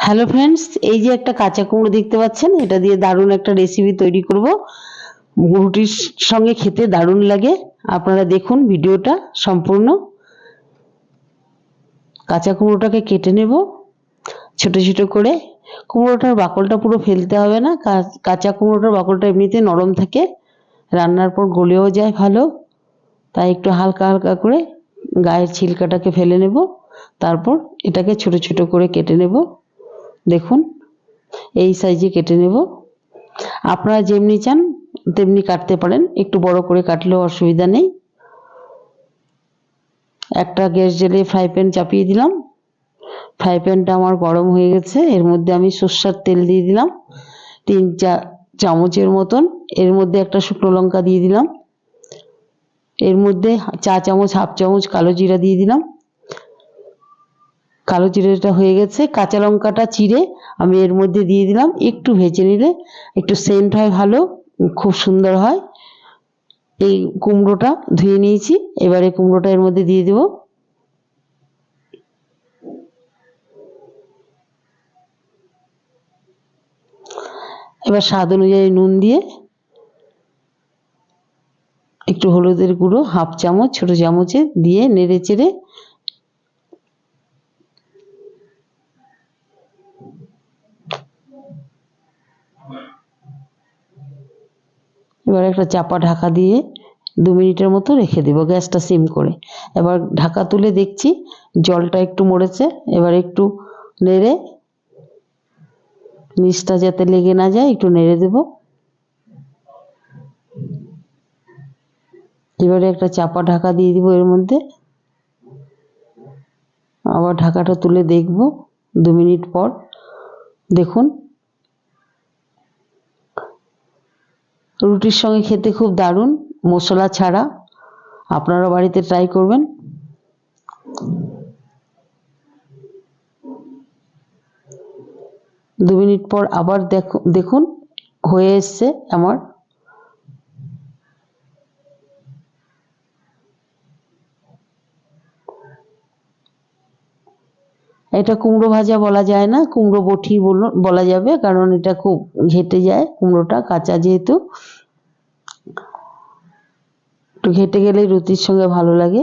Hello friends, এই যে একটা কাঁচা কুমড়ো দেখতে পাচ্ছেন, এটা দিয়ে দারুণ একটা রেসিপি তৈরি করব। রুটির সঙ্গে খেতে দারুণ লাগে। আপনারা দেখুন ভিডিওটা সম্পূর্ণ। কাঁচা কুমড়োটাকে কেটে নেব ছোট ছোট করে। কুমড়োটার বাকলটা পুরো ফেলতে হবে না, কাঁচা কুমড়োটার বাকলটা এমনিতে নরম থাকে, রান্নার পর গলেও যায় ভালো। তাই একটু হালকা হালকা করে গায়ের ছিলকাটাকে ফেলে নেব, তারপর এটাকে ছোট ছোট করে কেটে নেব। দেখুন এই সাইজে কেটে নেব। আপনারা যেমনি চান তেমনি কাটতে পারেন, একটু বড় করে কাটলেও অসুবিধা নেই। একটা গ্যাস জ্বেলে ফ্রাই প্যান চাপিয়ে দিলাম। ফ্রাই প্যানটা আমার গরম হয়ে গেছে, এর মধ্যে আমি সরষের তেল দিয়ে দিলাম 3-4 চামচের মতন। এর মধ্যে একটা শুকনো লঙ্কা দিয়ে দিলাম, এর মধ্যে হাফ চামচ কালো জিরা দিয়ে দিলাম। কালো জিরাটা হয়ে গেছে, কাঁচা লঙ্কাটা চিড়ে আমি এর মধ্যে দিয়ে দিলাম। একটু ভেজে নিলে একটু সেন্ট হয় ভালো, খুব সুন্দর হয়। এই কুমড়োটা ধুয়ে নিয়েছি, এবারে কুমড়োটা এর মধ্যে দিয়ে দেব। এবার স্বাদ অনুযায়ী নুন দিয়ে, একটু হলুদের গুঁড়ো হাফ চামচ ছোট চামচে দিয়ে নেড়ে চেড়ে এবার একটা চাপা ঢাকা দিয়ে 2 মিনিটের মতো রেখে দেবো, গ্যাসটা সিম করে। এবার ঢাকা তুলে দেখছি জলটা একটু মরেছে, এবার একটু নেড়ে, নিচটা যাতে লেগে না যায় একটু নেড়ে দেব। এবারে একটা চাপা ঢাকা দিয়ে দিব এর মধ্যে। আবার ঢাকাটা তুলে দেখব 2 মিনিট পর। দেখুন রুটির সঙ্গে খেতে খুব দারুণ, মশলা ছাড়া। আপনারা বাড়িতে ট্রাই করবেন। দু মিনিট পর আবার দেখুন হয়ে এসছে আমার। এটা কুমড়ো ভাজা বলা যায় না, কুমড়ো বটি বলা যাবে, কারণ এটা খুব ঘেটে যায় কুমড়োটা, কাঁচা যেহেতু। একটু ঘেটে গেলে রুটির সঙ্গে ভালো লাগে।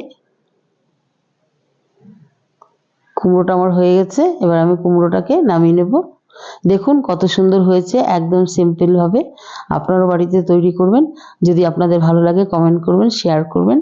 কুমড়োটা আমার হয়ে গেছে, এবার আমি কুমড়োটাকে নামিয়ে নেব। দেখুন কত সুন্দর হয়েছে, একদম সিম্পল ভাবে। আপনারা বাড়িতে তৈরি করবেন। যদি আপনাদের ভালো লাগে কমেন্ট করবেন, শেয়ার করবেন।